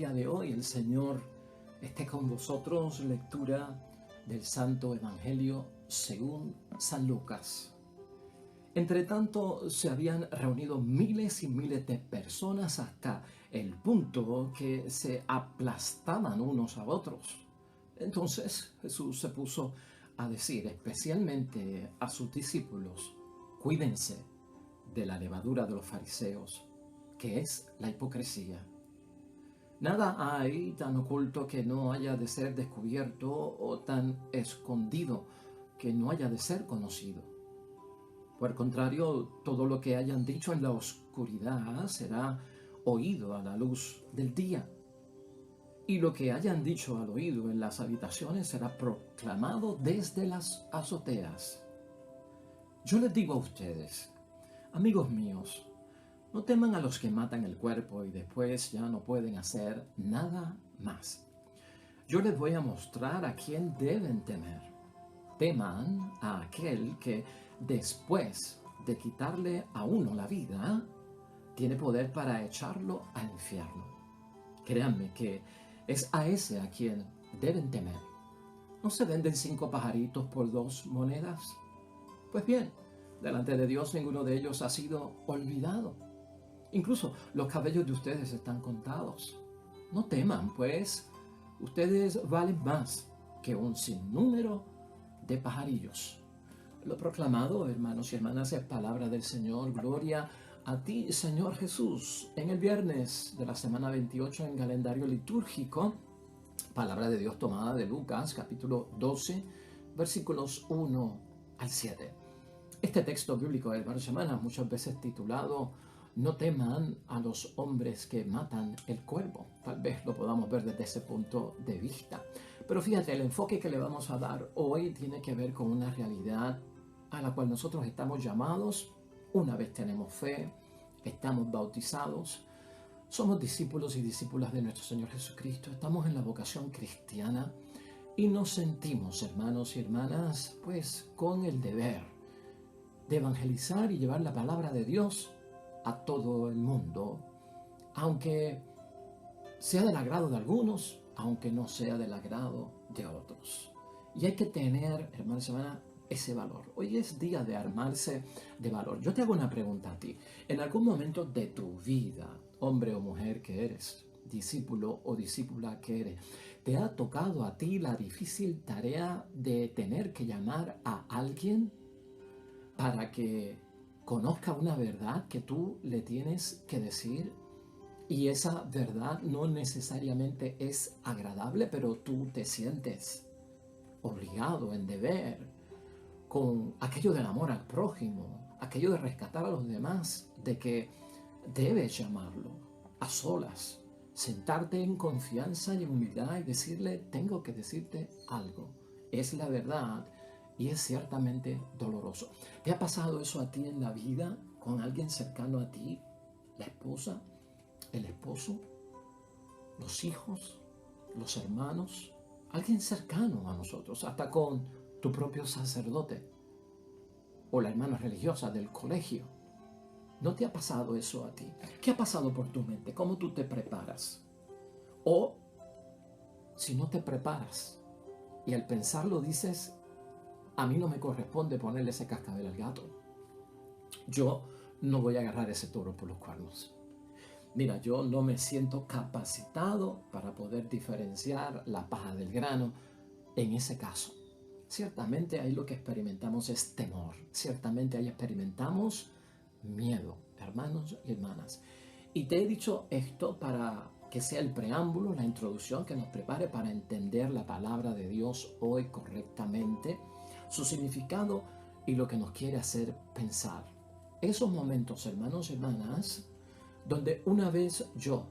día de hoy el Señor esté con vosotros. Lectura del Santo Evangelio según San Lucas. Entre tanto, se habían reunido miles y miles de personas hasta el punto que se aplastaban unos a otros. Entonces Jesús se puso a decir especialmente a sus discípulos: cuídense de la levadura de los fariseos, que es la hipocresía. Nada hay tan oculto que no haya de ser descubierto, o tan escondido que no haya de ser conocido. Por el contrario, todo lo que hayan dicho en la oscuridad será oído a la luz del día, y lo que hayan dicho al oído en las habitaciones será proclamado desde las azoteas. Yo les digo a ustedes, amigos míos, no teman a los que matan el cuerpo y después ya no pueden hacer nada más. Yo les voy a mostrar a quién deben temer. Teman a aquel que, después de quitarle a uno la vida, tiene poder para echarlo al infierno. Créanme que es a ese a quien deben temer. ¿No se venden 5 pajaritos por 2 monedas? Pues bien, delante de Dios ninguno de ellos ha sido olvidado. Incluso los cabellos de ustedes están contados. No teman, pues ustedes valen más que un sinnúmero de pajarillos. Lo proclamado, hermanos y hermanas, es palabra del Señor. Gloria a ti, Señor Jesús. En el viernes de la semana 28 en calendario litúrgico, palabra de Dios tomada de Lucas, capítulo 12, versículos 1 al 7. Este texto bíblico, hermanos y hermanas, muchas veces titulado "No teman a los hombres que matan el cuerpo". Tal vez lo podamos ver desde ese punto de vista. Pero fíjate, el enfoque que le vamos a dar hoy tiene que ver con una realidad a la cual nosotros estamos llamados una vez tenemos fe, estamos bautizados, somos discípulos y discípulas de nuestro Señor Jesucristo, estamos en la vocación cristiana y nos sentimos, hermanos y hermanas, pues con el deber de evangelizar y llevar la palabra de Dios a todo el mundo, aunque sea del agrado de algunos, aunque no sea del agrado de otros. Y hay que tener, hermanos y hermanas, ese valor. Hoy es día de armarse de valor. Yo te hago una pregunta a ti. En algún momento de tu vida, hombre o mujer que eres, discípulo o discípula que eres, ¿te ha tocado a ti la difícil tarea de tener que llamar a alguien para que conozca una verdad que tú le tienes que decir? Y esa verdad no necesariamente es agradable, pero tú te sientes obligado, en deber, con aquello del amor al prójimo, aquello de rescatar a los demás, de que debes llamarlo a solas, sentarte en confianza y en humildad y decirle: tengo que decirte algo, es la verdad y es ciertamente doloroso. ¿Te ha pasado eso a ti en la vida, con alguien cercano a ti? La esposa, el esposo, los hijos, los hermanos, alguien cercano a nosotros, hasta con tu propio sacerdote o la hermana religiosa del colegio. ¿No te ha pasado eso a ti? ¿Qué ha pasado por tu mente? ¿Cómo tú te preparas? O si no te preparas y al pensarlo dices: a mí no me corresponde ponerle ese cascabel al gato. Yo no voy a agarrar ese toro por los cuernos. Mira, yo no me siento capacitado para poder diferenciar la paja del grano en ese caso. Ciertamente ahí lo que experimentamos es temor. Ciertamente ahí experimentamos miedo, hermanos y hermanas. Y te he dicho esto para que sea el preámbulo, la introducción que nos prepare para entender la palabra de Dios hoy correctamente, su significado y lo que nos quiere hacer pensar. Esos momentos, hermanos y hermanas, donde una vez yo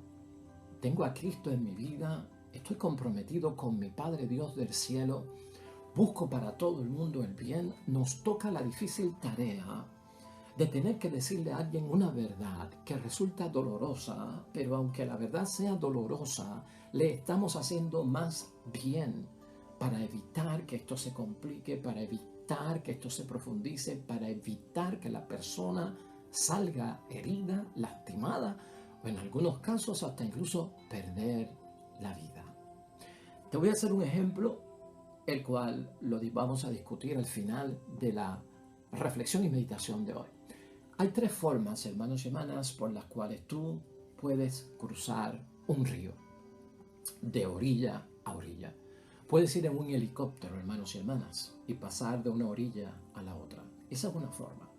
tengo a Cristo en mi vida, estoy comprometido con mi Padre Dios del cielo, busco para todo el mundo el bien, nos toca la difícil tarea de tener que decirle a alguien una verdad que resulta dolorosa, pero aunque la verdad sea dolorosa, le estamos haciendo más bien para evitar que esto se complique, para evitar que esto se profundice, para evitar que la persona salga herida, lastimada, o en algunos casos hasta incluso perder la vida. Te voy a hacer un ejemplo, el cual vamos a discutir al final de la reflexión y meditación de hoy. Hay tres formas, hermanos y hermanas, por las cuales tú puedes cruzar un río de orilla a orilla. Puedes ir en un helicóptero, hermanos y hermanas, y pasar de una orilla a la otra. Esa es una forma.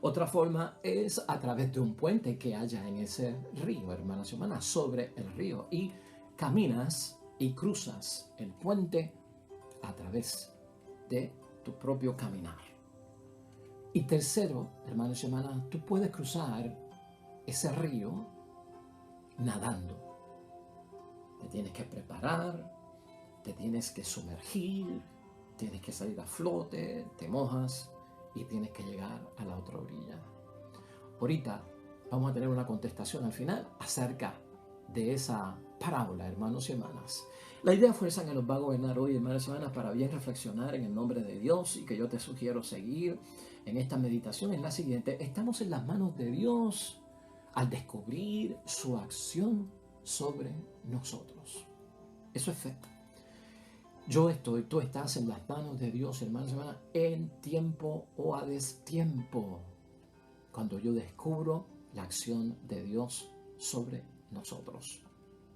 Otra forma es a través de un puente que haya en ese río, hermanos y hermanas, sobre el río. Y caminas y cruzas el puente a través de tu propio caminar. Y tercero, hermanos y hermanas, tú puedes cruzar ese río nadando. Te tienes que preparar, te tienes que sumergir, tienes que salir a flote, te mojas y tienes que llegar a la otra orilla. Ahorita vamos a tener una contestación al final acerca de esa parábola, hermanos y hermanas. La idea fuerza que nos va a gobernar hoy, hermanos y hermanas, para bien reflexionar en el nombre de Dios, y que yo te sugiero seguir en esta meditación es la siguiente. Estamos en las manos de Dios al descubrir su acción sobre nosotros. Eso es fe. Tú estás en las manos de Dios, hermanos y hermanas, en tiempo o a destiempo, cuando yo descubro la acción de Dios sobre nosotros.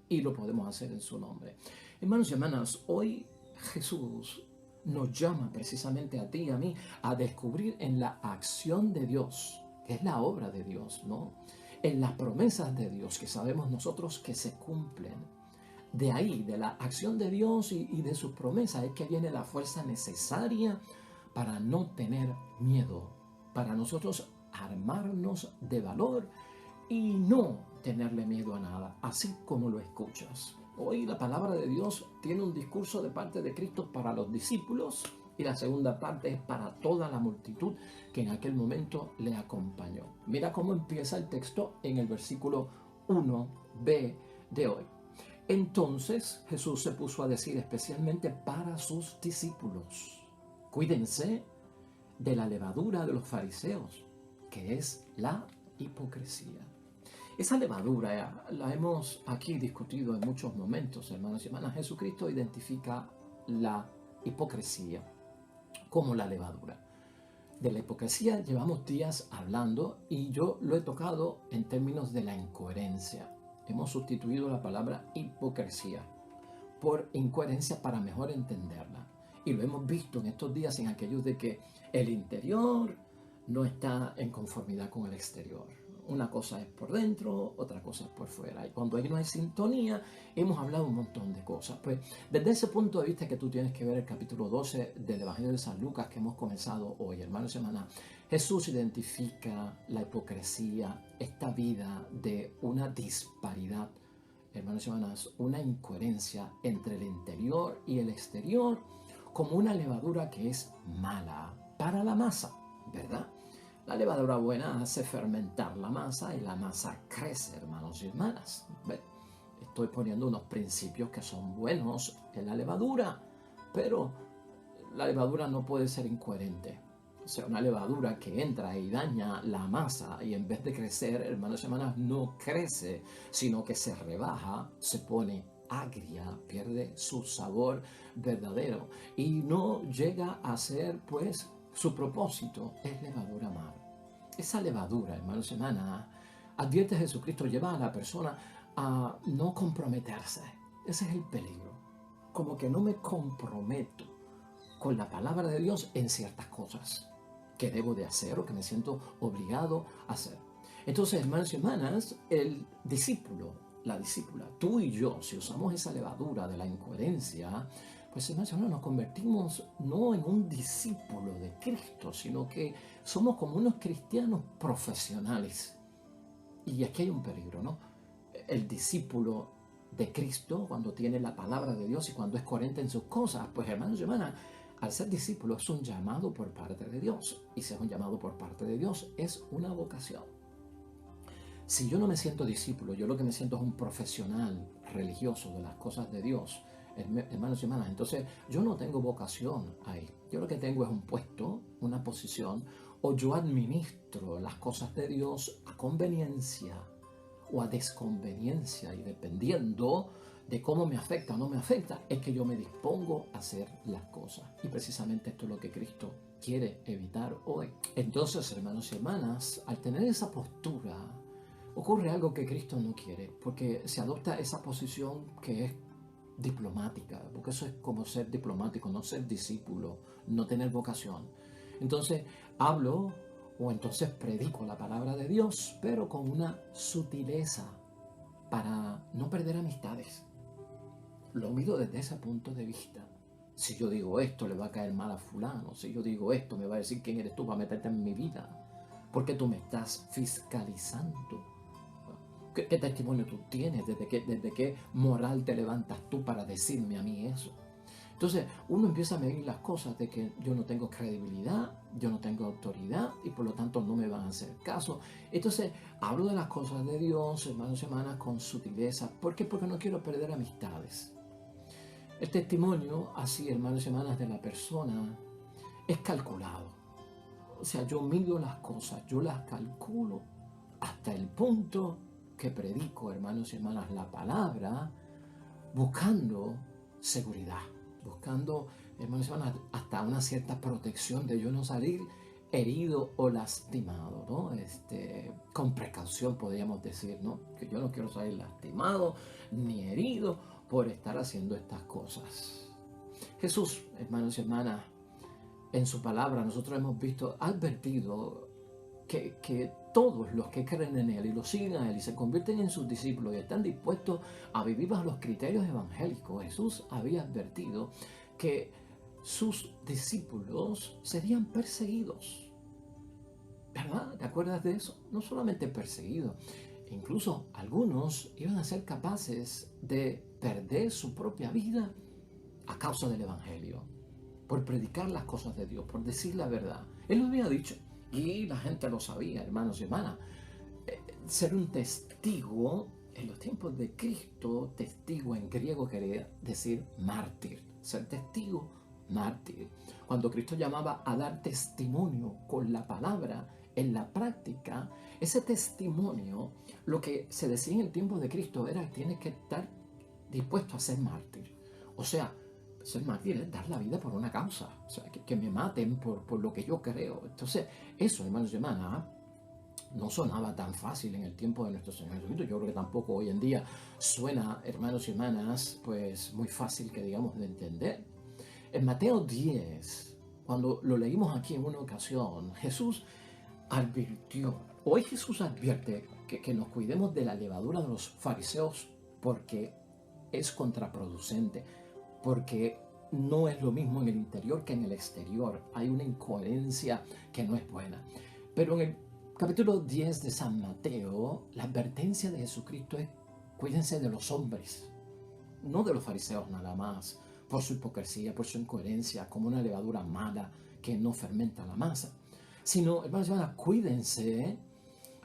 Y lo podemos hacer en su nombre. Hermanos y hermanas, hoy Jesús nos llama precisamente a ti y a mí a descubrir en la acción de Dios, que es la obra de Dios, ¿no? En las promesas de Dios que sabemos nosotros que se cumplen. De ahí, de la acción de Dios y de sus promesas, es que viene la fuerza necesaria para no tener miedo, para nosotros armarnos de valor y no tenerle miedo a nada, así como lo escuchas. Hoy la palabra de Dios tiene un discurso de parte de Cristo para los discípulos y la segunda parte es para toda la multitud que en aquel momento le acompañó. Mira cómo empieza el texto en el versículo 1b de hoy. Entonces Jesús se puso a decir especialmente para sus discípulos: cuídense de la levadura de los fariseos, que es la hipocresía. Esa levadura la hemos aquí discutido en muchos momentos, hermanos y hermanas. Jesucristo identifica la hipocresía como la levadura. De la hipocresía llevamos días hablando y yo lo he tocado en términos de la incoherencia. Hemos sustituido la palabra hipocresía por incoherencia para mejor entenderla. Y lo hemos visto en estos días en aquellos de que el interior no está en conformidad con el exterior. Una cosa es por dentro, otra cosa es por fuera. Y cuando ahí no hay sintonía, hemos hablado un montón de cosas. Pues desde ese punto de vista que tú tienes que ver el capítulo 12 del Evangelio de San Lucas que hemos comenzado hoy, hermanos y hermanas, Jesús identifica la hipocresía, esta vida de una disparidad, hermanos y hermanas, una incoherencia entre el interior y el exterior, como una levadura que es mala para la masa, ¿verdad? La levadura buena hace fermentar la masa y la masa crece, hermanos y hermanas. ¿Ve? Estoy poniendo unos principios que son buenos en la levadura, pero la levadura no puede ser incoherente. O sea, una levadura que entra y daña la masa y en vez de crecer, hermanos y hermanas, no crece, sino que se rebaja, se pone agria, pierde su sabor verdadero y no llega a ser, pues, su propósito es levadura amarga. Esa levadura, hermanos y hermanas, advierte Jesucristo, lleva a la persona a no comprometerse. Ese es el peligro. Como que no me comprometo con la palabra de Dios en ciertas cosas que debo de hacer o que me siento obligado a hacer. Entonces, hermanos y hermanas, el discípulo, la discípula, tú y yo, si usamos esa levadura de la incoherencia, pues hermanos y hermanos, nos convertimos no en un discípulo de Cristo, sino que somos como unos cristianos profesionales. Y aquí hay un peligro, ¿no? El discípulo de Cristo, cuando tiene la palabra de Dios y cuando es coherente en sus cosas, pues hermanos y hermanas, al ser discípulo es un llamado por parte de Dios. Y si es un llamado por parte de Dios, es una vocación. Si yo no me siento discípulo, yo lo que me siento es un profesional religioso de las cosas de Dios, hermanos y hermanas, entonces yo no tengo vocación ahí. Yo lo que tengo es un puesto, una posición, o yo administro las cosas de Dios a conveniencia o a desconveniencia, y dependiendo de cómo me afecta o no me afecta, es que yo me dispongo a hacer las cosas. Y precisamente esto es lo que Cristo quiere evitar hoy. Entonces, hermanos y hermanas, al tener esa postura, ocurre algo que Cristo no quiere, porque se adopta esa posición que es diplomática, porque eso es como ser diplomático, no ser discípulo, no tener vocación. Entonces hablo o entonces predico la palabra de Dios, pero con una sutileza para no perder amistades. Lo mido desde ese punto de vista. Si yo digo esto, le va a caer mal a fulano. Si yo digo esto, me va a decir quién eres tú para meterte en mi vida. Porque tú me estás fiscalizando. ¿Qué testimonio tú tienes? ¿Desde qué moral te levantas tú para decirme a mí eso? Entonces uno empieza a medir las cosas de que yo no tengo credibilidad, yo no tengo autoridad y por lo tanto no me van a hacer caso. Entonces hablo de las cosas de Dios, hermanos y hermanas, con sutileza. ¿Por qué? Porque no quiero perder amistades. El testimonio, así, hermanos y hermanas, de la persona es calculado. O sea, yo mido las cosas, yo las calculo hasta el punto que predico, hermanos y hermanas, la palabra, buscando seguridad, buscando, hermanos y hermanas, hasta una cierta protección de yo no salir herido o lastimado, ¿no? Con precaución podríamos decir, ¿no? Que yo no quiero salir lastimado ni herido por estar haciendo estas cosas. Jesús, hermanos y hermanas, en su palabra nosotros hemos visto, advertido que todos los que creen en Él y lo siguen a Él y se convierten en sus discípulos y están dispuestos a vivir bajo los criterios evangélicos, Jesús había advertido que sus discípulos serían perseguidos. ¿Verdad? ¿Te acuerdas de eso? No solamente perseguidos, incluso algunos iban a ser capaces de perder su propia vida a causa del Evangelio, por predicar las cosas de Dios, por decir la verdad. Él lo había dicho. Y la gente lo sabía, hermanos y hermanas. Ser un testigo en los tiempos de Cristo, testigo en griego quería decir mártir. Ser testigo, mártir. Cuando Cristo llamaba a dar testimonio con la palabra en la práctica, ese testimonio, lo que se decía en el tiempo de Cristo era que tienes que estar dispuesto a ser mártir. O sea, ser mártir es dar la vida por una causa, o sea, que me maten por lo que yo creo. Entonces, eso, hermanos y hermanas, no sonaba tan fácil en el tiempo de nuestro Señor Jesucristo. Yo creo que tampoco hoy en día suena, hermanos y hermanas, pues muy fácil que digamos de entender. En Mateo 10, cuando lo leímos aquí en una ocasión, Jesús advirtió, hoy Jesús advierte que nos cuidemos de la levadura de los fariseos porque es contraproducente, porque no es lo mismo en el interior que en el exterior. Hay una incoherencia que no es buena. Pero en el capítulo 10 de San Mateo, la advertencia de Jesucristo es: cuídense de los hombres, no de los fariseos nada más, por su hipocresía, por su incoherencia, como una levadura mala que no fermenta la masa, sino, hermanos y hermanas, cuídense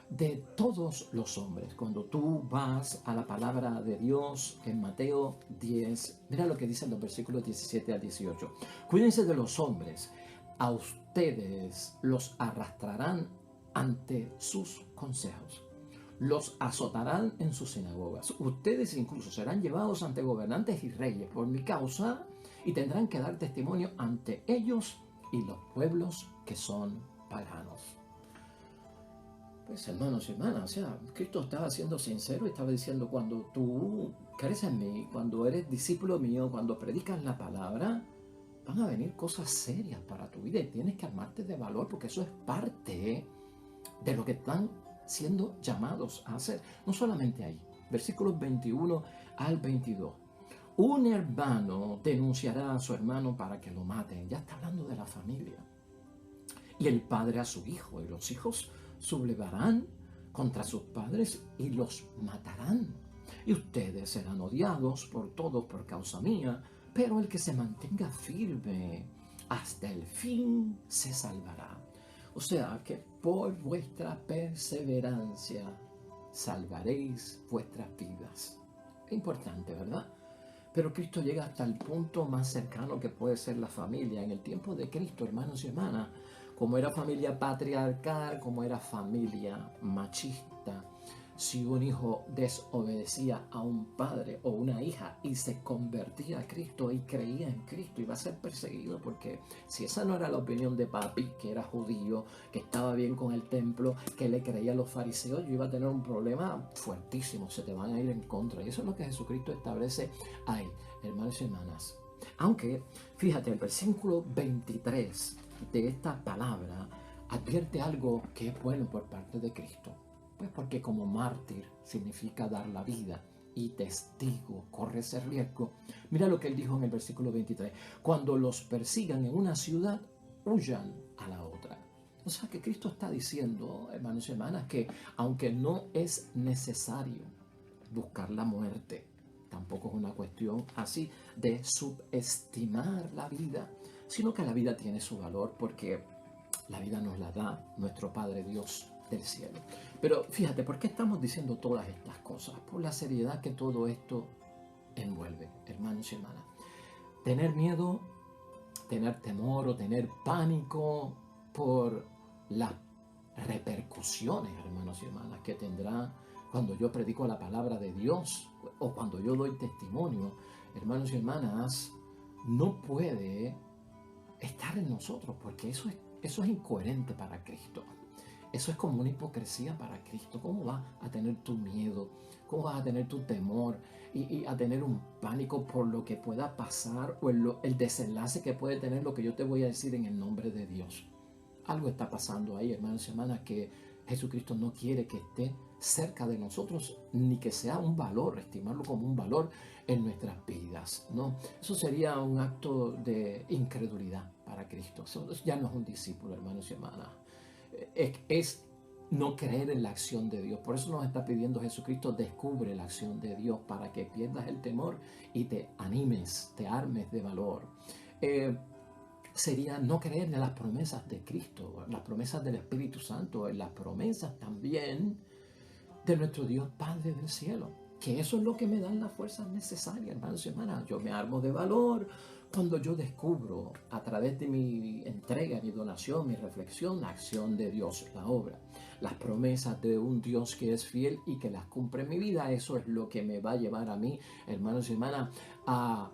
de todos los hombres. Cuando tú vas a la palabra de Dios en Mateo 10, mira lo que dicen los versículos 17 al 18. Cuídense de los hombres, a ustedes los arrastrarán ante sus consejos, los azotarán en sus sinagogas, ustedes incluso serán llevados ante gobernantes y reyes por mi causa y tendrán que dar testimonio ante ellos y los pueblos que son paganos. Pues hermanos y hermanas, o sea, Cristo estaba siendo sincero y estaba diciendo: cuando tú crees en mí, cuando eres discípulo mío, cuando predicas la palabra, van a venir cosas serias para tu vida y tienes que armarte de valor, porque eso es parte de lo que están siendo llamados a hacer. No solamente ahí, versículos 21 al 22. Un hermano denunciará a su hermano para que lo maten. Ya está hablando de la familia. Y el padre a su hijo, y los hijos sublevarán contra sus padres y los matarán. Y ustedes serán odiados por todos por causa mía, pero el que se mantenga firme hasta el fin se salvará. O sea, que por vuestra perseverancia salvaréis vuestras vidas. Es importante, ¿verdad? Pero Cristo llega hasta el punto más cercano que puede ser la familia. En el tiempo de Cristo, hermanos y hermanas, como era familia patriarcal, como era familia machista, Si un hijo desobedecía a un padre o una hija y se convertía a Cristo y creía en Cristo, iba a ser perseguido, porque si esa no era la opinión de papi, que era judío, que estaba bien con el templo, que le creía a los fariseos, yo iba a tener un problema fuertísimo, se te van a ir en contra. Y eso es lo que Jesucristo establece ahí, hermanos y hermanas. Aunque, fíjate, el versículo 23 de esta palabra advierte algo que es bueno por parte de Cristo. Pues porque como mártir significa dar la vida y testigo corre ese riesgo. Mira lo que él dijo en el versículo 23. Cuando los persigan en una ciudad, huyan a la otra. O sea que Cristo está diciendo, hermanos y hermanas, que aunque no es necesario buscar la muerte, tampoco es una cuestión así de subestimar la vida, sino que la vida tiene su valor porque la vida nos la da nuestro Padre Dios del cielo. Pero fíjate, ¿por qué estamos diciendo todas estas cosas? Por la seriedad que todo esto envuelve, hermanos y hermanas. Tener miedo, tener temor o tener pánico por las repercusiones, hermanos y hermanas, que tendrá cuando yo predico la palabra de Dios o cuando yo doy testimonio, hermanos y hermanas, no puede estar en nosotros, porque eso es incoherente para Cristo. Eso es como una hipocresía para Cristo. ¿Cómo vas a tener tu miedo? ¿Cómo vas a tener tu temor? Y a tener un pánico por lo que pueda pasar o el desenlace que puede tener lo que yo te voy a decir en el nombre de Dios. Algo está pasando ahí, hermanos y hermanas, que Jesucristo no quiere que esté cerca de nosotros, ni que sea un valor, estimarlo como un valor en nuestras vidas, ¿no? Eso sería un acto de incredulidad para Cristo. Eso ya no es un discípulo, hermanos y hermanas. Es no creer en la acción de Dios. Por eso nos está pidiendo Jesucristo, descubre la acción de Dios para que pierdas el temor y te animes, te armes de valor. Sería no creer en las promesas de Cristo, las promesas del Espíritu Santo, en las promesas también de nuestro Dios Padre del cielo. Que eso es lo que me dan las fuerzas necesarias, hermanos y hermanas. Yo me armo de valor cuando yo descubro a través de mi entrega, mi donación, mi reflexión, la acción de Dios, la obra, las promesas de un Dios que es fiel y que las cumple en mi vida. Eso es lo que me va a llevar a mí, hermanos y hermanas, a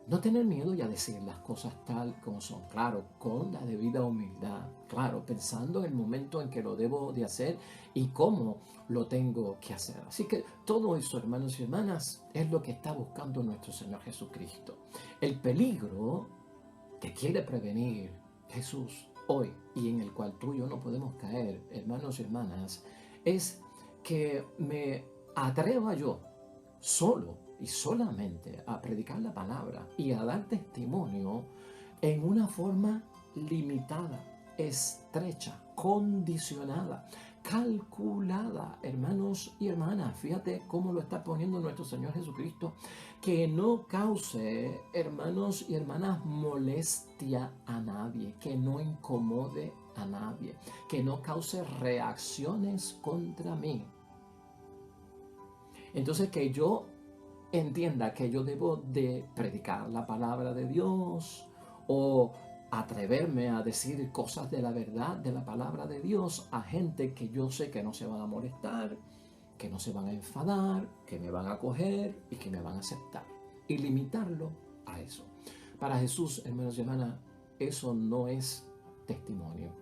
no tener miedo y a decir las cosas tal como son, claro, con la debida humildad, claro, pensando en el momento en que lo debo de hacer y cómo lo tengo que hacer. Así que todo eso, hermanos y hermanas, es lo que está buscando nuestro Señor Jesucristo. El peligro que quiere prevenir Jesús hoy y en el cual tú y yo no podemos caer, hermanos y hermanas, es que me atreva yo solo y solamente a predicar la palabra y a dar testimonio en una forma limitada, estrecha, condicionada, calculada, hermanos y hermanas. Fíjate cómo lo está poniendo nuestro Señor Jesucristo, que no cause, hermanos y hermanas, molestia a nadie, que no incomode a nadie, que no cause reacciones contra mí. Entonces, que yo entienda que yo debo de predicar la palabra de Dios o atreverme a decir cosas de la verdad de la palabra de Dios a gente que yo sé que no se van a molestar, que no se van a enfadar, que me van a acoger y que me van a aceptar. Y limitarlo a eso. Para Jesús, hermanos y hermanas, eso no es testimonio.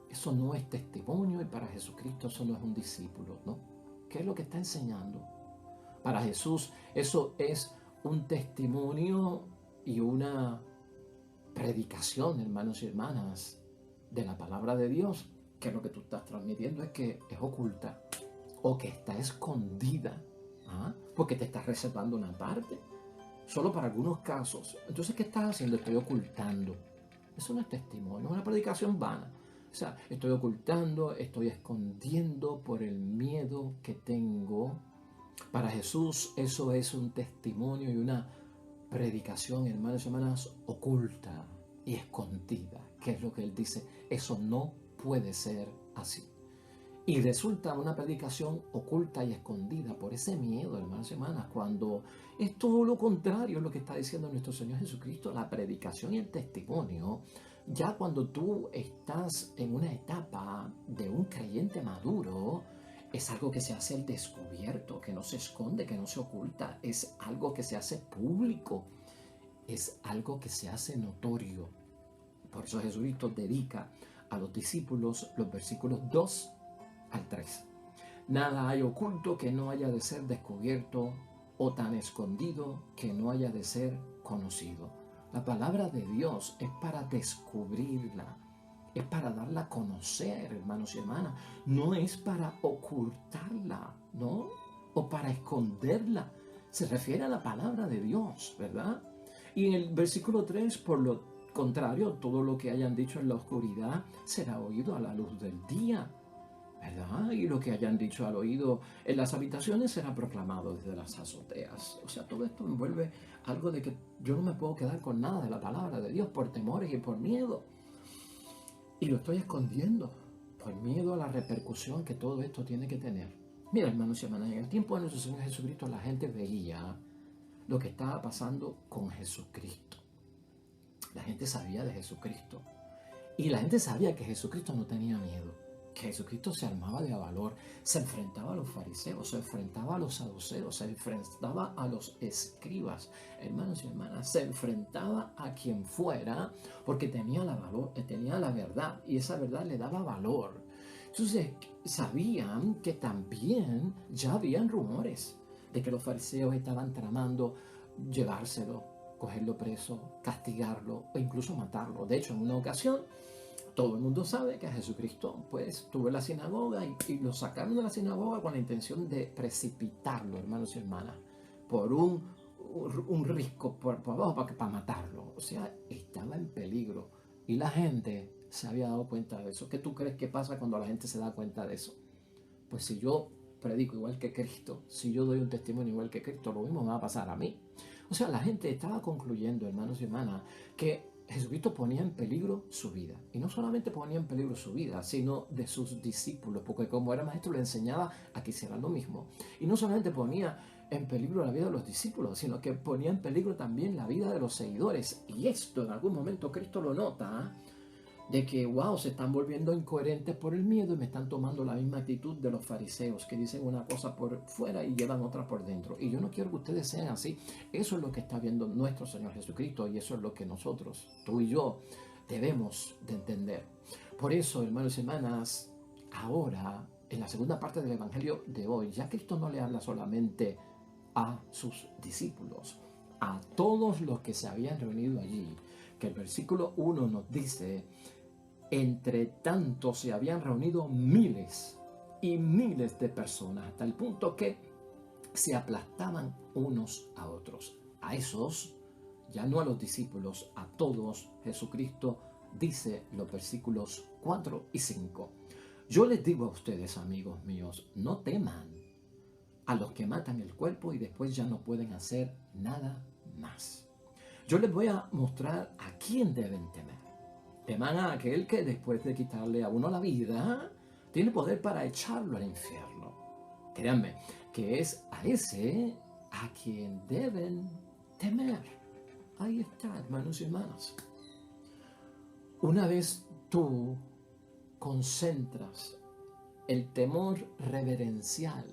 Eso no es testimonio y para Jesucristo eso no es un discípulo, ¿no? ¿Qué es lo que está enseñando? Para Jesús eso es un testimonio y una predicación, hermanos y hermanas, de la palabra de Dios, que lo que tú estás transmitiendo es que es oculta o que está escondida, porque te estás reservando una parte, solo para algunos casos. Entonces, ¿qué estás haciendo? Estoy ocultando. Eso no es testimonio, es una predicación vana. O sea, estoy ocultando, estoy escondiendo por el miedo que tengo. Para Jesús eso es un testimonio y una predicación, hermanos y hermanas, oculta y escondida, que es lo que Él dice. Eso no puede ser así. Y resulta una predicación oculta y escondida por ese miedo, hermanos y hermanas, cuando es todo lo contrario lo que está diciendo nuestro Señor Jesucristo. La predicación y el testimonio, ya cuando tú estás en una etapa de un creyente maduro, Es algo que se hace al descubierto, que no se esconde, que no se oculta. Es algo que se hace público. Es algo que se hace notorio. Por eso Jesucristo dedica a los discípulos los versículos 2 al 3. Nada hay oculto que no haya de ser descubierto o tan escondido que no haya de ser conocido. La palabra de Dios es para descubrirla, es para darla a conocer, hermanos y hermanas. No es para ocultarla, ¿no? O para esconderla. Se refiere a la palabra de Dios, ¿verdad? Y en el versículo 3, por lo contrario, todo lo que hayan dicho en la oscuridad será oído a la luz del día, ¿verdad? Y lo que hayan dicho al oído en las habitaciones será proclamado desde las azoteas. O sea, todo esto envuelve algo de que yo no me puedo quedar con nada de la palabra de Dios por temores y por miedo. Y lo estoy escondiendo por miedo a la repercusión que todo esto tiene que tener. Mira, hermanos y hermanas, en el tiempo de nuestro Señor Jesucristo la gente veía lo que estaba pasando con Jesucristo. La gente sabía de Jesucristo. Y la gente sabía que Jesucristo no tenía miedo, que Jesucristo se armaba de valor, se enfrentaba a los fariseos, se enfrentaba a los saduceos, se enfrentaba a los escribas, hermanos y hermanas, se enfrentaba a quien fuera porque tenía la verdad, y esa verdad le daba valor. Entonces sabían que también ya habían rumores de que los fariseos estaban tramando llevárselo, cogerlo preso, castigarlo o incluso matarlo. De hecho, en una ocasión, todo el mundo sabe que Jesucristo pues estuvo en la sinagoga y lo sacaron de la sinagoga con la intención de precipitarlo, hermanos y hermanas, por un risco por abajo para matarlo. O sea, estaba en peligro y la gente se había dado cuenta de eso. ¿Qué tú crees que pasa cuando la gente se da cuenta de eso? Pues si yo predico igual que Cristo, si yo doy un testimonio igual que Cristo, lo mismo me va a pasar a mí. O sea, la gente estaba concluyendo, hermanos y hermanas, que Jesucristo ponía en peligro su vida. Y no solamente ponía en peligro su vida, sino de sus discípulos, porque como era maestro le enseñaba a que hicieran lo mismo. Y no solamente ponía en peligro la vida de los discípulos, sino que ponía en peligro también la vida de los seguidores. Y esto en algún momento Cristo lo nota, de que, wow, se están volviendo incoherentes por el miedo y me están tomando la misma actitud de los fariseos, que dicen una cosa por fuera y llevan otra por dentro. Y yo no quiero que ustedes sean así. Eso es lo que está viendo nuestro Señor Jesucristo y eso es lo que nosotros, tú y yo, debemos de entender. Por eso, hermanos y hermanas, ahora, en la segunda parte del Evangelio de hoy, ya Cristo no le habla solamente a sus discípulos, a todos los que se habían reunido allí, que el versículo 1 nos dice: entre tanto se habían reunido miles y miles de personas, hasta el punto que se aplastaban unos a otros. A esos, ya no a los discípulos, a todos, Jesucristo dice los versículos 4 y 5. Yo les digo a ustedes, amigos míos, no teman a los que matan el cuerpo y después ya no pueden hacer nada más. Yo les voy a mostrar a quién deben temer. Teman a aquel que después de quitarle a uno la vida, tiene poder para echarlo al infierno. Créanme, que es a ese a quien deben temer. Ahí está, hermanos y hermanas. Una vez tú concentras el temor reverencial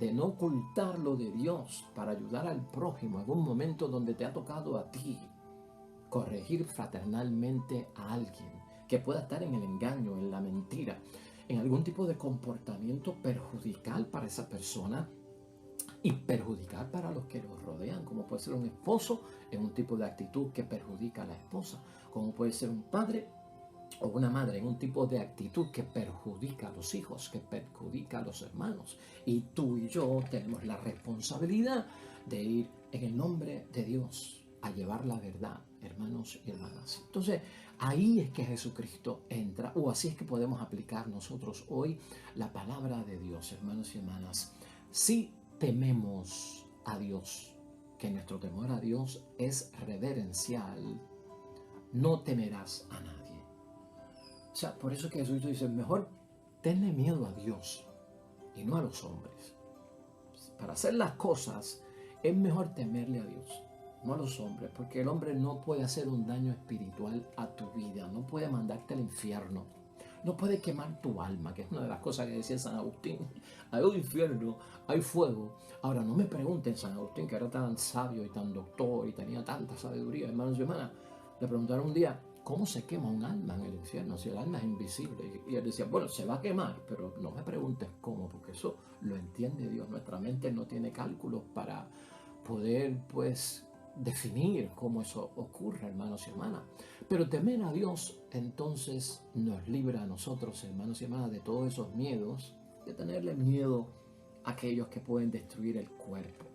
de no ocultar lo de Dios para ayudar al prójimo en un momento donde te ha tocado a ti corregir fraternalmente a alguien que pueda estar en el engaño, en la mentira, en algún tipo de comportamiento perjudicial para esa persona y perjudicial para los que lo rodean, como puede ser un esposo en un tipo de actitud que perjudica a la esposa, como puede ser un padre o una madre en un tipo de actitud que perjudica a los hijos, que perjudica a los hermanos. Y tú y yo tenemos la responsabilidad de ir en el nombre de Dios a llevar la verdad, hermanos y hermanas. Entonces, ahí es que Jesucristo entra, o así es que podemos aplicar nosotros hoy la palabra de Dios, hermanos y hermanas. Si tememos a Dios, que nuestro temor a Dios es reverencial, no temerás a nadie. O sea, por eso es que Jesucristo dice, mejor tenle miedo a Dios y no a los hombres. Para hacer las cosas es mejor temerle a Dios, no a los hombres, porque el hombre no puede hacer un daño espiritual a tu vida, no puede mandarte al infierno. no puede quemar tu alma, que es una de las cosas que decía San Agustín. Hay un infierno, hay fuego. Ahora, no me pregunten, San Agustín, que era tan sabio y tan doctor y tenía tanta sabiduría, hermanos y hermanas, le preguntaron un día, ¿cómo se quema un alma en el infierno si el alma es invisible? Y él decía, bueno, se va a quemar, pero no me preguntes cómo, porque eso lo entiende Dios. Nuestra mente no tiene cálculos para poder, pues, definir cómo eso ocurre, hermanos y hermanas. Pero temer a Dios entonces nos libra a nosotros, hermanos y hermanas, de todos esos miedos, de tenerle miedo a aquellos que pueden destruir el cuerpo.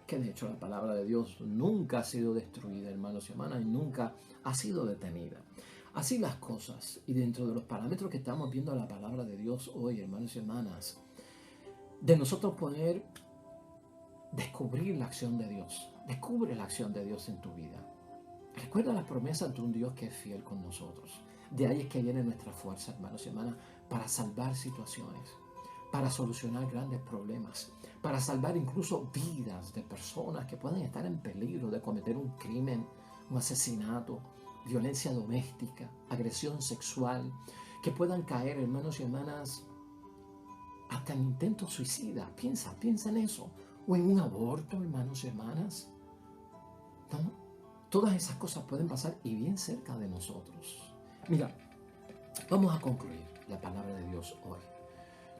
Que de hecho la palabra de Dios nunca ha sido destruida, hermanos y hermanas, y nunca ha sido detenida. Así las cosas, y dentro de los parámetros que estamos viendo la palabra de Dios hoy, hermanos y hermanas, de nosotros poder descubrir la acción de Dios. Descubre la acción de Dios en tu vida. Recuerda las promesas de un Dios que es fiel con nosotros. De ahí es que viene nuestra fuerza, hermanos y hermanas, para salvar situaciones, para solucionar grandes problemas, para salvar incluso vidas de personas que pueden estar en peligro de cometer un crimen, un asesinato, violencia doméstica, agresión sexual, que puedan caer, hermanos y hermanas, hasta en intento suicida. Piensa en eso. O en un aborto, hermanos y hermanas. ¿No? Todas esas cosas pueden pasar y bien cerca de nosotros. Mira, vamos a concluir la palabra de Dios hoy.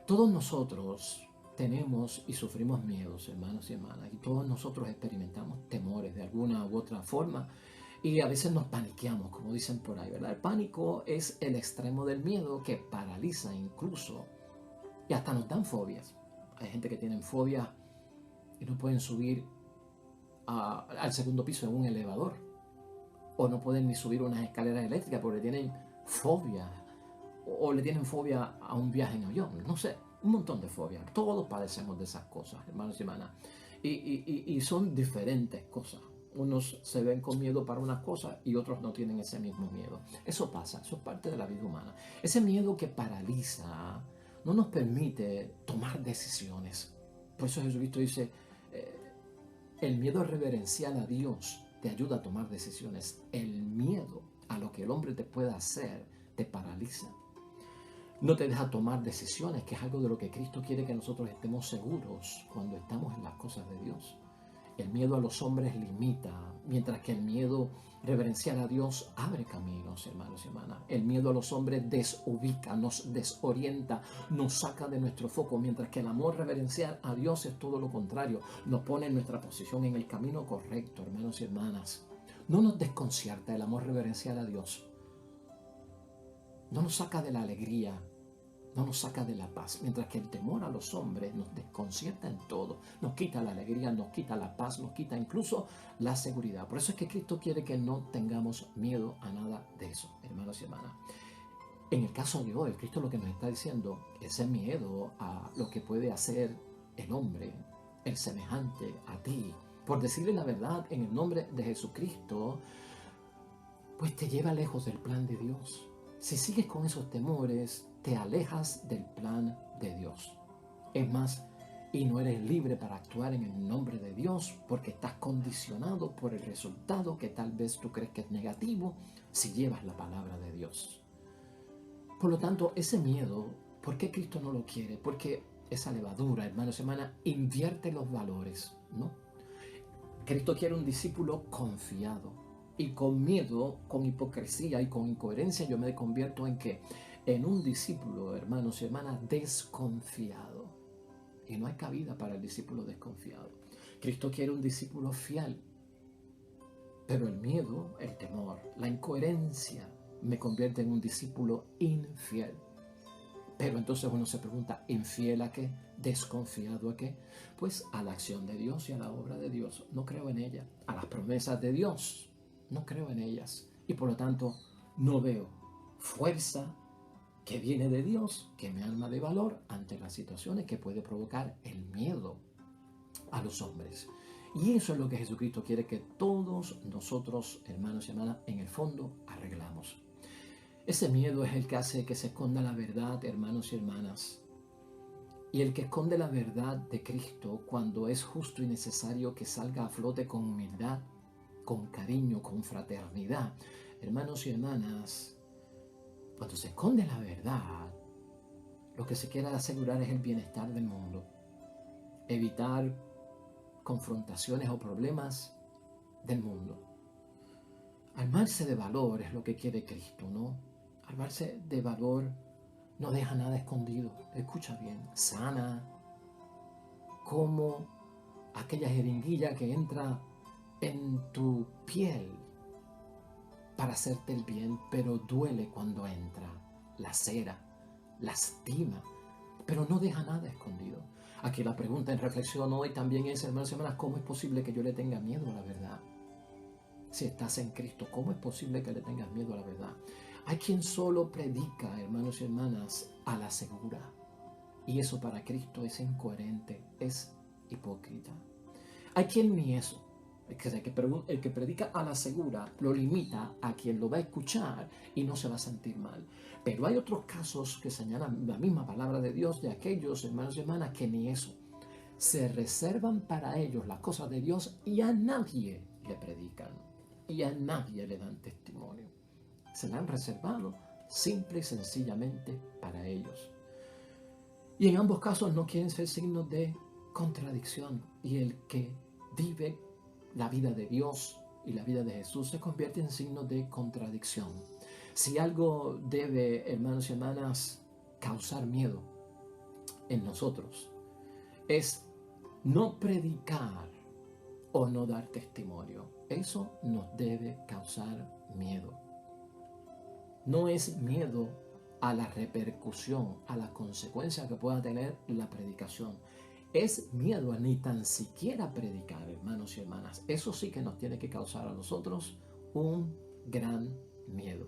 Todos nosotros tenemos y sufrimos miedos, hermanos y hermanas, y todos nosotros experimentamos temores de alguna u otra forma y a veces nos paniqueamos, como dicen por ahí, ¿verdad? El pánico es el extremo del miedo que paraliza incluso y hasta nos dan fobias. Hay gente que tiene fobia y no pueden subir al segundo piso en un elevador o no pueden ni subir unas escaleras eléctricas porque tienen fobia o le tienen fobia a un viaje en avión, no sé, un montón de fobias. Todos padecemos de esas cosas, hermanos y hermanas, y son diferentes cosas. Unos se ven con miedo para unas cosas y otros no tienen ese mismo miedo. Eso pasa, eso es parte de la vida humana. Ese miedo que paraliza no nos permite tomar decisiones. Por eso Jesucristo dice, el miedo reverencial a Dios te ayuda a tomar decisiones. El miedo a lo que el hombre te pueda hacer te paraliza. No te deja tomar decisiones, que es algo de lo que Cristo quiere que nosotros estemos seguros cuando estamos en las cosas de Dios. El miedo a los hombres limita, mientras que el miedo reverencial a Dios abre caminos, hermanos y hermanas. El miedo a los hombres desubica, nos desorienta, nos saca de nuestro foco, mientras que el amor reverencial a Dios es todo lo contrario. Nos pone en nuestra posición en el camino correcto, hermanos y hermanas. No nos desconcierta el amor reverencial a Dios. No nos saca de la alegría, no nos saca de la paz, mientras que el temor a los hombres nos desconcierta en todo, nos quita la alegría, nos quita la paz, nos quita incluso la seguridad. Por eso es que Cristo quiere que no tengamos miedo a nada de eso, hermanos y hermanas. En el caso de hoy, Cristo lo que nos está diciendo, ese miedo a lo que puede hacer el hombre, el semejante a ti, por decirle la verdad en el nombre de Jesucristo, pues te lleva lejos del plan de Dios. Si sigues con esos temores, te alejas del plan de Dios. Es más, y no eres libre para actuar en el nombre de Dios porque estás condicionado por el resultado que tal vez tú crees que es negativo si llevas la palabra de Dios. Por lo tanto, ese miedo, ¿por qué Cristo no lo quiere? Porque esa levadura, hermanos y hermanas, invierte los valores, ¿no? Cristo quiere un discípulo confiado. Y con miedo, con hipocresía y con incoherencia yo me convierto ¿en qué? En un discípulo, hermanos y hermanas, desconfiado. Y no hay cabida para el discípulo desconfiado. Cristo quiere un discípulo fiel. Pero el miedo, el temor, la incoherencia me convierte en un discípulo infiel. Pero entonces uno se pregunta, ¿infiel a qué? ¿Desconfiado a qué? Pues a la acción de Dios y a la obra de Dios. No creo en ella. A las promesas de Dios. No creo en ellas y por lo tanto no veo fuerza que viene de Dios que me arma de valor ante las situaciones que puede provocar el miedo a los hombres. Y eso es lo que Jesucristo quiere que todos nosotros, hermanos y hermanas, en el fondo arreglamos. Ese miedo es el que hace que se esconda la verdad, hermanos y hermanas. Y el que esconde la verdad de Cristo cuando es justo y necesario que salga a flote con humildad, con cariño, con fraternidad. Hermanos y hermanas, Cuando se esconde la verdad, lo que se quiere asegurar es el bienestar del mundo, evitar confrontaciones o problemas del mundo. Armarse de valor es lo que quiere Cristo, ¿no? Armarse de valor no deja nada escondido. Escucha bien, sana como aquella jeringuilla que entra en tu piel para hacerte el bien, pero duele cuando entra, lacera, lastima, pero no deja nada escondido. Aquí la pregunta en reflexión hoy también es, hermanos y hermanas, ¿cómo es posible que yo le tenga miedo a la verdad? Si estás en Cristo, ¿cómo es posible que le tengas miedo a la verdad? Hay quien solo predica, hermanos y hermanas, a la segura. Y eso para Cristo es incoherente, es hipócrita. Hay quien ni eso. El que predica a la segura lo limita a quien lo va a escuchar y no se va a sentir mal. Pero hay otros casos que señalan la misma palabra de Dios de aquellos hermanos y hermanas que ni eso. Se reservan para ellos las cosas de Dios y a nadie le predican. Y a nadie le dan testimonio. Se la han reservado simple y sencillamente para ellos. Y en ambos casos no quieren ser signos de contradicción. Y el que vive la vida de Dios y la vida de Jesús se convierte en signo de contradicción. Si algo debe, hermanos y hermanas, causar miedo en nosotros, es no predicar o no dar testimonio. Eso nos debe causar miedo. No es miedo a la repercusión, a la consecuencia que pueda tener la predicación. Es miedo a ni tan siquiera predicar, hermanos y hermanas. Eso sí que nos tiene que causar a nosotros un gran miedo.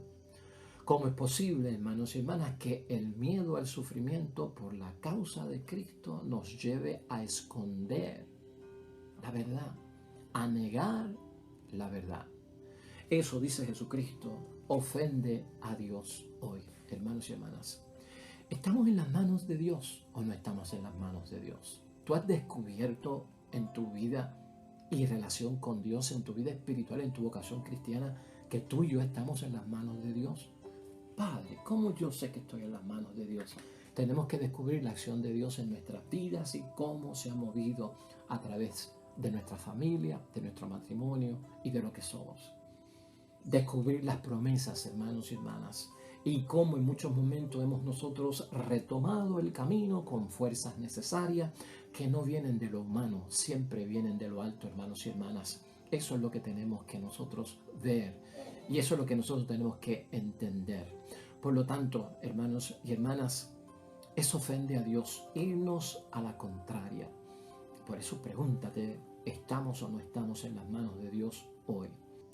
¿Cómo es posible, hermanos y hermanas, que el miedo al sufrimiento por la causa de Cristo nos lleve a esconder la verdad, a negar la verdad? Eso, dice Jesucristo, ofende a Dios hoy, hermanos y hermanas. ¿Estamos en las manos de Dios o no estamos en las manos de Dios? ¿Tú has descubierto en tu vida y relación con Dios, en tu vida espiritual, en tu vocación cristiana, que tú y yo estamos en las manos de Dios? Padre, ¿cómo yo sé que estoy en las manos de Dios? Tenemos que descubrir la acción de Dios en nuestras vidas y cómo se ha movido a través de nuestra familia, de nuestro matrimonio y de lo que somos. Descubrir las promesas, hermanos y hermanas, y cómo en muchos momentos hemos nosotros retomado el camino con fuerzas necesarias que no vienen de lo humano, siempre vienen de lo alto, hermanos y hermanas. Eso es lo que tenemos que nosotros ver y eso es lo que nosotros tenemos que entender. Por lo tanto, hermanos y hermanas, eso ofende a Dios, irnos a la contraria. Por eso pregúntate, ¿estamos o no estamos en las manos de Dios hoy?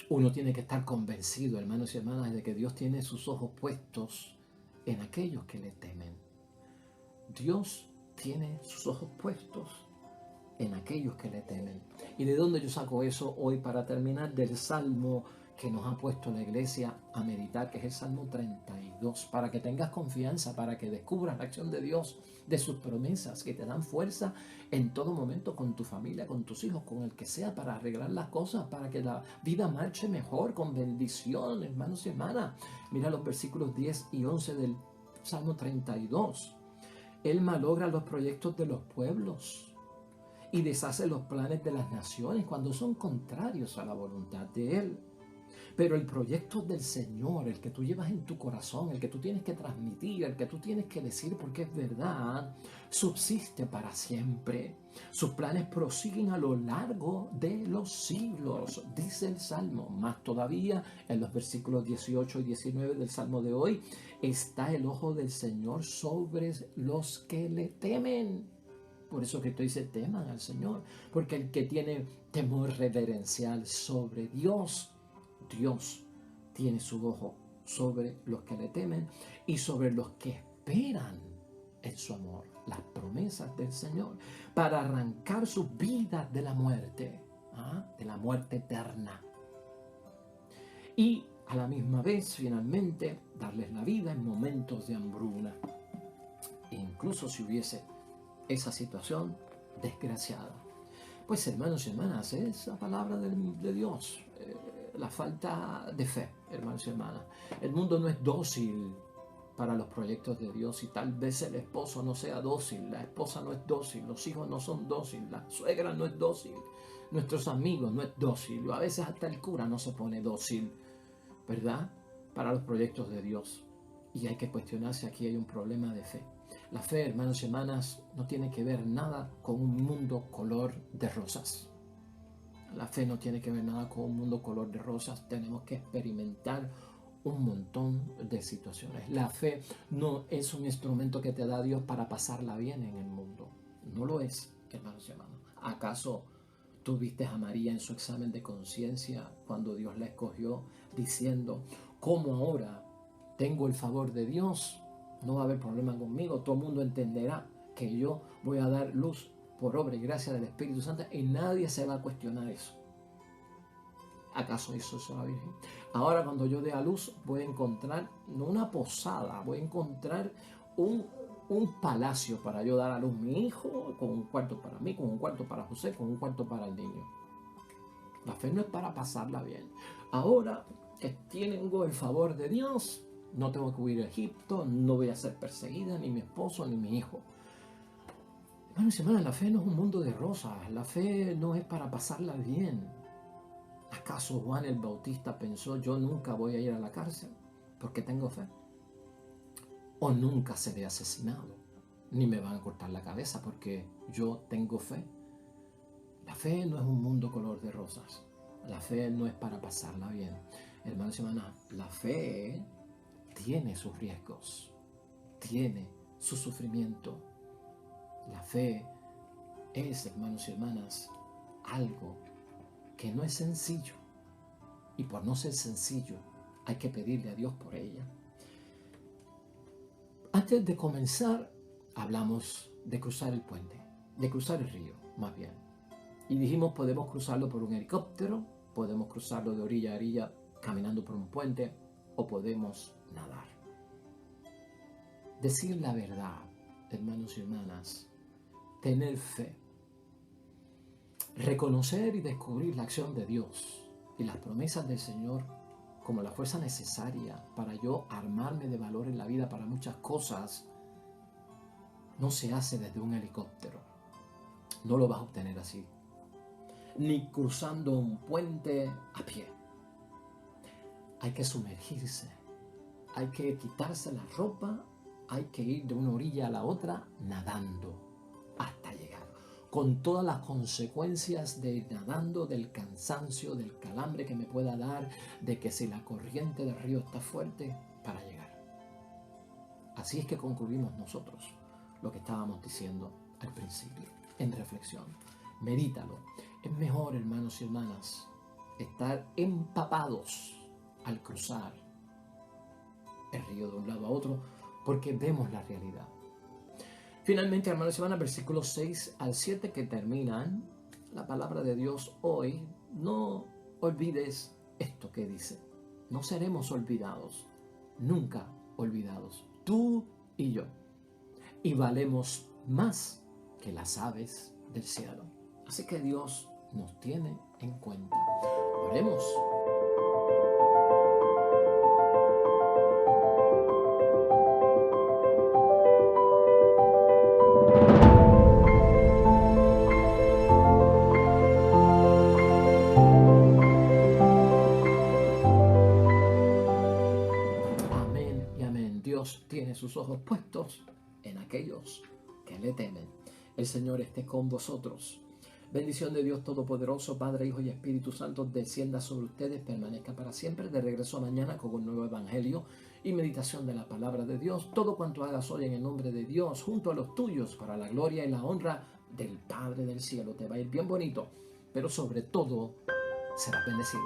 Uno tiene que estar convencido, hermanos y hermanas, de que Dios tiene sus ojos puestos en aquellos que le temen. Dios tiene sus ojos puestos en aquellos que le temen. ¿Y de dónde yo saco eso hoy para terminar? Del Salmo que nos ha puesto la iglesia a meditar, que es el Salmo 32, para que tengas confianza, para que descubras la acción de Dios, de sus promesas, que te dan fuerza en todo momento con tu familia, con tus hijos, con el que sea, para arreglar las cosas, para que la vida marche mejor, con bendición, hermanos y hermanas. Mira los versículos 10 y 11 del Salmo 32. Él malogra los proyectos de los pueblos y deshace los planes de las naciones cuando son contrarios a la voluntad de Él. Pero el proyecto del Señor, el que tú llevas en tu corazón, el que tú tienes que transmitir, el que tú tienes que decir porque es verdad, subsiste para siempre. Sus planes prosiguen a lo largo de los siglos, dice el Salmo. Más todavía, en los versículos 18 y 19 del Salmo de hoy, está el ojo del Señor sobre los que le temen. Por eso Cristo dice, teman al Señor, porque el que tiene temor reverencial sobre Dios tiene su ojo sobre los que le temen y sobre los que esperan en su amor, las promesas del Señor, para arrancar sus vidas de la muerte eterna. Y a la misma vez, finalmente, darles la vida en momentos de hambruna. E incluso si hubiese esa situación desgraciada. Pues hermanos y hermanas, es la palabra de Dios. La falta de fe, hermanos y hermanas. El mundo no es dócil para los proyectos de Dios, y tal vez el esposo no sea dócil, la esposa no es dócil, los hijos no son dóciles, la suegra no es dócil, nuestros amigos no es dócil, o a veces hasta el cura no se pone dócil, ¿verdad? Para los proyectos de Dios. Y hay que cuestionarse, aquí hay un problema de fe. La fe, hermanos y hermanas, no tiene que ver nada con un mundo color de rosas. La fe no tiene que ver nada con un mundo color de rosas. Tenemos que experimentar un montón de situaciones. La fe no es un instrumento que te da Dios para pasarla bien en el mundo. No lo es, hermanos y hermanas. ¿Acaso tú viste a María en su examen de conciencia cuando Dios la escogió diciendo, ¿cómo ahora tengo el favor de Dios? No va a haber problema conmigo. Todo el mundo entenderá que yo voy a dar luz por obra y gracia del Espíritu Santo y nadie se va a cuestionar eso. ¿Acaso hizo eso la Virgen? Ahora cuando yo dé a luz voy a encontrar, no una posada, voy a encontrar un palacio para yo dar a luz mi hijo, con un cuarto para mí, con un cuarto para José, con un cuarto para el niño. La fe no es para pasarla bien. Ahora que tengo el favor de Dios, no tengo que huir a Egipto, no voy a ser perseguida, ni mi esposo, ni mi hijo. Hermanos y hermanas, la fe no es un mundo de rosas, la fe no es para pasarla bien. ¿Acaso Juan el Bautista pensó, yo nunca voy a ir a la cárcel porque tengo fe? O nunca seré asesinado, ni me van a cortar la cabeza porque yo tengo fe. La fe no es un mundo color de rosas. La fe no es para pasarla bien. Hermanos y hermanas, la fe tiene sus riesgos, tiene su sufrimiento. La fe es, hermanos y hermanas, algo que no es sencillo. Y por no ser sencillo, hay que pedirle a Dios por ella. Antes de comenzar, hablamos de cruzar el puente, de cruzar el río, más bien. Y dijimos, podemos cruzarlo por un helicóptero, podemos cruzarlo de orilla a orilla caminando por un puente, o podemos nadar. Decir la verdad, hermanos y hermanas, tener fe, reconocer y descubrir la acción de Dios y las promesas del Señor como la fuerza necesaria para yo armarme de valor en la vida para muchas cosas, no se hace desde un helicóptero. No lo vas a obtener así. Ni cruzando un puente a pie. Hay que sumergirse. Hay que quitarse la ropa. Hay que ir de una orilla a la otra nadando hasta llegar. Con todas las consecuencias de ir nadando, del cansancio, del calambre que me pueda dar, de que si la corriente del río está fuerte, para llegar. Así es que concluimos nosotros lo que estábamos diciendo al principio, en reflexión. Medítalo. Es mejor, hermanos y hermanas, estar empapados al cruzar el río de un lado a otro, porque vemos la realidad. Finalmente, hermanos y hermanas, versículos 6 al 7 que terminan la palabra de Dios hoy. No olvides esto que dice. No seremos olvidados, nunca olvidados, tú y yo. Y valemos más que las aves del cielo. Así que Dios nos tiene en cuenta. Oremos. Amén y amén. Dios tiene sus ojos puestos en aquellos que le temen. El Señor esté con vosotros. Bendición de Dios Todopoderoso, Padre, Hijo y Espíritu Santo, descienda sobre ustedes, permanezca para siempre. De regreso mañana con un nuevo evangelio y meditación de la palabra de Dios. Todo cuanto hagas hoy en el nombre de Dios, junto a los tuyos, para la gloria y la honra del Padre del cielo. Te va a ir bien bonito, pero sobre todo serás bendecido.